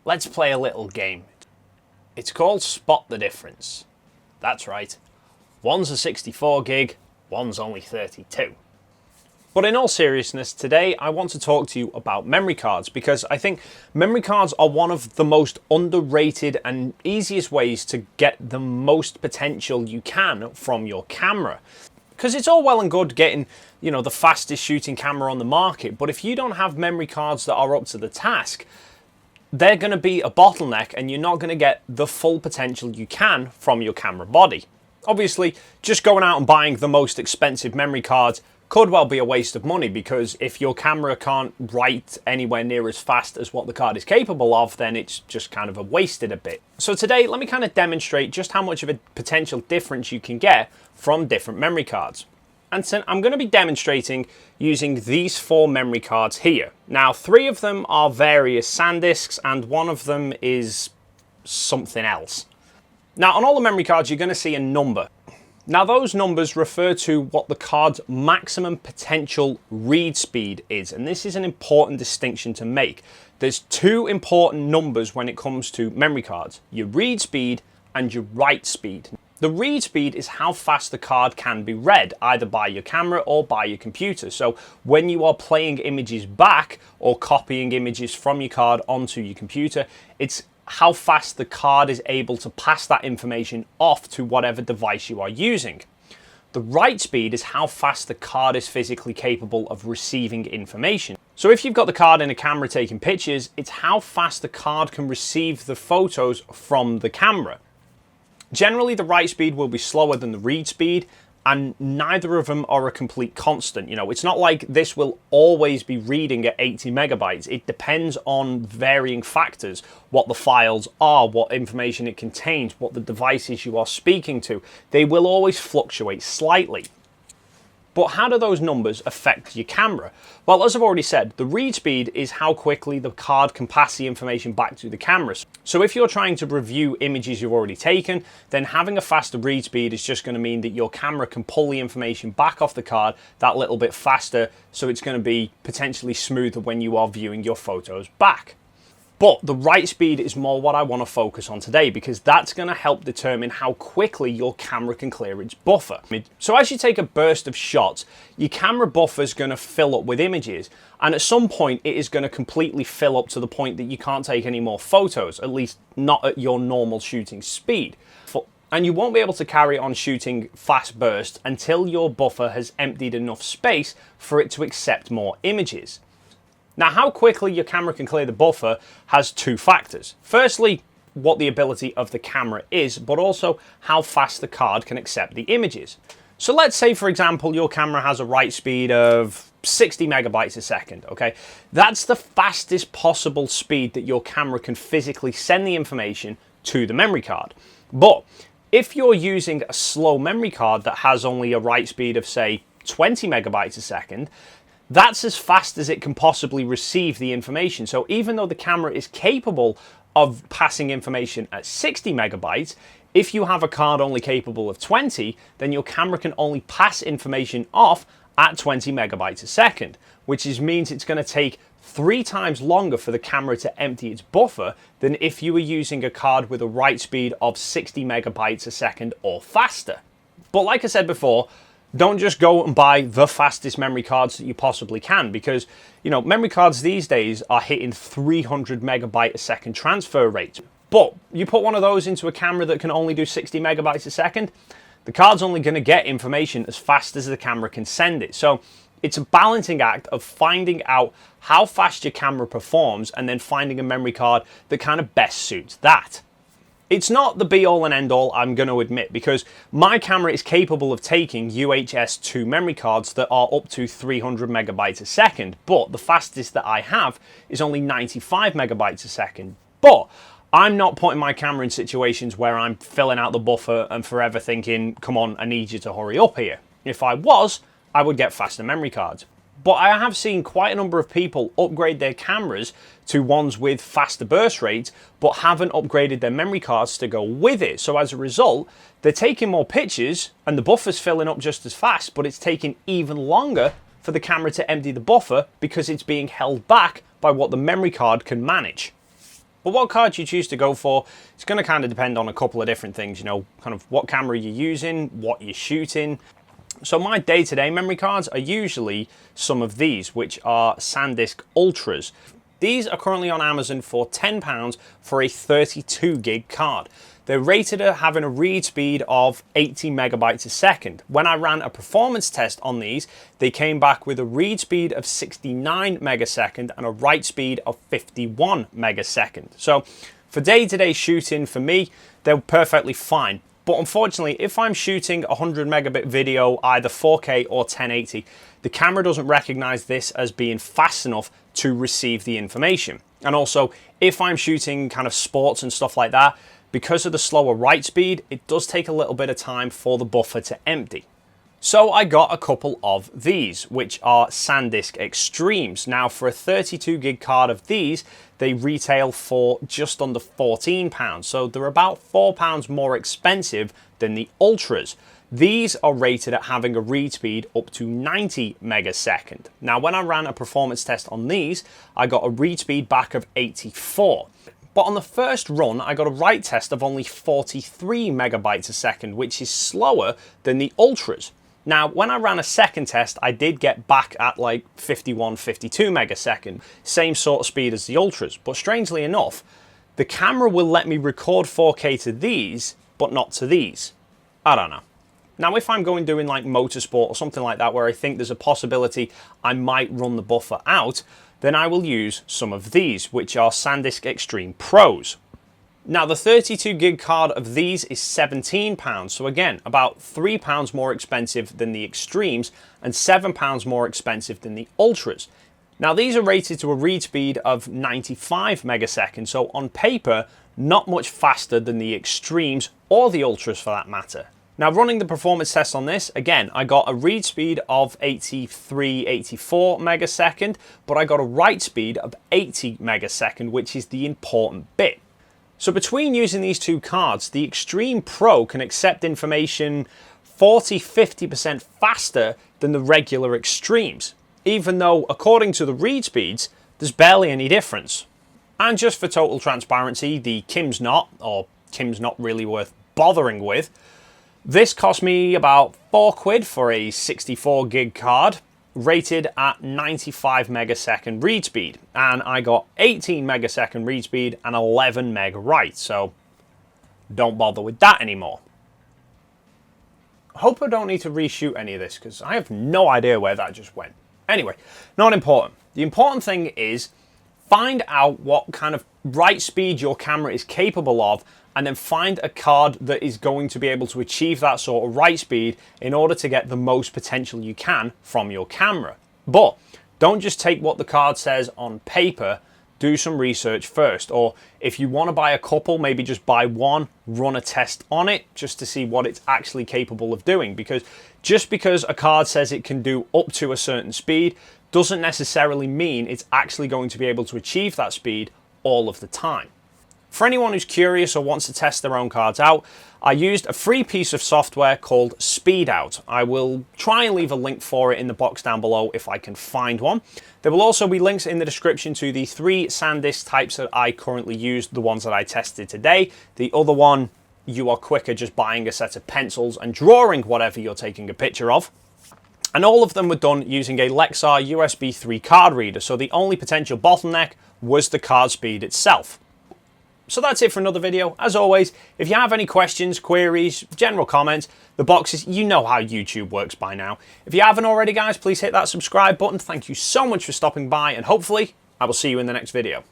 let's play a little game. It's called Spot the Difference. That's right, one's a 64 gig, one's only 32. But in all seriousness, today I want to talk to you about memory cards because I think memory cards are one of the most underrated and easiest ways to get the most potential you can from your camera. Because it's all well and good getting, the fastest shooting camera on the market, but if you don't have memory cards that are up to the task, they're going to be a bottleneck and you're not going to get the full potential you can from your camera body. Obviously, just going out and buying the most expensive memory cards could well be a waste of money, because if your camera can't write anywhere near as fast as what the card is capable of, then it's just kind of wasted a bit. So today, let me kind of demonstrate just how much of a potential difference you can get from different memory cards. And so I'm going to be demonstrating using these 4 memory cards here. Now, 3 of them are various SanDisks and one of them is something else. Now, on all the memory cards, you're going to see a number. Now, those numbers refer to what the card's maximum potential read speed is, and this is an important distinction to make. There's 2 important numbers when it comes to memory cards: your read speed and your write speed. The read speed is how fast the card can be read, either by your camera or by your computer. So when you are playing images back or copying images from your card onto your computer, it's how fast the card is able to pass that information off to whatever device you are using. The write speed is how fast the card is physically capable of receiving information. So if you've got the card in a camera taking pictures, it's how fast the card can receive the photos from the camera. Generally, the write speed will be slower than the read speed, and neither of them are a complete constant. It's not like this will always be reading at 80 megabytes. It depends on varying factors: what the files are, what information it contains, what the devices you are speaking to. They will always fluctuate slightly. But how do those numbers affect your camera? Well, as I've already said, the read speed is how quickly the card can pass the information back to the camera. So if you're trying to review images you've already taken, then having a faster read speed is just going to mean that your camera can pull the information back off the card that little bit faster, so it's going to be potentially smoother when you are viewing your photos back. But the write speed is more what I want to focus on today, because that's going to help determine how quickly your camera can clear its buffer. So as you take a burst of shots, your camera buffer is going to fill up with images, and at some point it is going to completely fill up to the point that you can't take any more photos, at least not at your normal shooting speed. And you won't be able to carry on shooting fast bursts until your buffer has emptied enough space for it to accept more images. Now, how quickly your camera can clear the buffer has 2 factors. Firstly, what the ability of the camera is, but also how fast the card can accept the images. So let's say, for example, your camera has a write speed of 60 megabytes a second, okay? That's the fastest possible speed that your camera can physically send the information to the memory card. But if you're using a slow memory card that has only a write speed of, say, 20 megabytes a second, that's as fast as it can possibly receive the information. So even though the camera is capable of passing information at 60 megabytes, if you have a card only capable of 20, then your camera can only pass information off at 20 megabytes a second, which means it's going to take 3 times longer for the camera to empty its buffer than if you were using a card with a write speed of 60 megabytes a second or faster. But like I said before, don't just go and buy the fastest memory cards that you possibly can, because, memory cards these days are hitting 300 megabyte a second transfer rates. But you put one of those into a camera that can only do 60 megabytes a second, the card's only going to get information as fast as the camera can send it. So it's a balancing act of finding out how fast your camera performs and then finding a memory card that kind of best suits that. It's not the be-all and end-all, I'm going to admit, because my camera is capable of taking UHS 2 memory cards that are up to 300 megabytes a second, but the fastest that I have is only 95 megabytes a second. But I'm not putting my camera in situations where I'm filling out the buffer and forever thinking, come on, I need you to hurry up here. If I was, I would get faster memory cards. But I have seen quite a number of people upgrade their cameras to ones with faster burst rates, but haven't upgraded their memory cards to go with it. So as a result, they're taking more pictures and the buffer's filling up just as fast, but it's taking even longer for the camera to empty the buffer because it's being held back by what the memory card can manage. But what card you choose to go for, it's going to kind of depend on a couple of different things, you know, kind of what camera you're using, what you're shooting. So my day-to-day memory cards are usually some of these, which are SanDisk Ultras. These are currently on Amazon for £10 for a 32 gig card. They're rated at having a read speed of 80 megabytes a second. When I ran a performance test on these, they came back with a read speed of 69 megasecond and a write speed of 51 megasecond. So for day-to-day shooting, for me, they're perfectly fine. But unfortunately, if I'm shooting a 100 megabit video, either 4K or 1080, the camera doesn't recognize this as being fast enough to receive the information. And also, if I'm shooting kind of sports and stuff like that, because of the slower write speed, it does take a little bit of time for the buffer to empty. So I got a couple of these, which are SanDisk Extremes. Now for a 32 gig card of these, they retail for just under £14. So they're about £4 more expensive than the Ultras. These are rated at having a read speed up to 90 megasecond. Now when I ran a performance test on these, I got a read speed back of 84. But on the first run, I got a write test of only 43 megabytes a second, which is slower than the Ultras. Now, when I ran a second test, I did get back at like 51, 52 megasecond, same sort of speed as the Ultras. But strangely enough, the camera will let me record 4K to these, but not to these. I don't know. Now, if I'm going doing like motorsport or something like that, where I think there's a possibility I might run the buffer out, then I will use some of these, which are SanDisk Extreme Pros. Now, the 32 gig card of these is £17, so again, about £3 more expensive than the Extremes and £7 more expensive than the Ultras. Now, these are rated to a read speed of 95 megaseconds, so on paper, not much faster than the Extremes or the Ultras for that matter. Now, running the performance test on this, again, I got a read speed of 83, 84 megasecond, but I got a write speed of 80 megasecond, which is the important bit. So between using these two cards, the Extreme Pro can accept information 40-50% faster than the regular Extremes, even though, according to the read speeds, there's barely any difference. And just for total transparency, the Kim's Not, or Kim's Not really worth bothering with, this cost me about £4 for a 64 gig card, rated at 95 megasecond read speed, and I got 18 megasecond read speed and 11 meg write, so don't bother with that anymore. I hope I don't need to reshoot any of this because I have no idea where that just went. Anyway, not important. The important thing is find out what kind of write speed your camera is capable of, and then find a card that is going to be able to achieve that sort of write speed in order to get the most potential you can from your camera. But don't just take what the card says on paper, do some research first. Or if you want to buy a couple, maybe just buy one, run a test on it just to see what it's actually capable of doing. Because just because a card says it can do up to a certain speed doesn't necessarily mean it's actually going to be able to achieve that speed all of the time. For anyone who's curious or wants to test their own cards out, I used a free piece of software called SpeedOut. I will try and leave a link for it in the box down below if I can find one. There will also be links in the description to the 3 SanDisk types that I currently use, the ones that I tested today. The other one, you are quicker just buying a set of pencils and drawing whatever you're taking a picture of. And all of them were done using a Lexar USB 3 card reader, so the only potential bottleneck was the card speed itself. So that's it for another video. As always, if you have any questions, queries, general comments, the boxes, you know how YouTube works by now. If you haven't already, guys, please hit that subscribe button. Thank you so much for stopping by, and hopefully I will see you in the next video.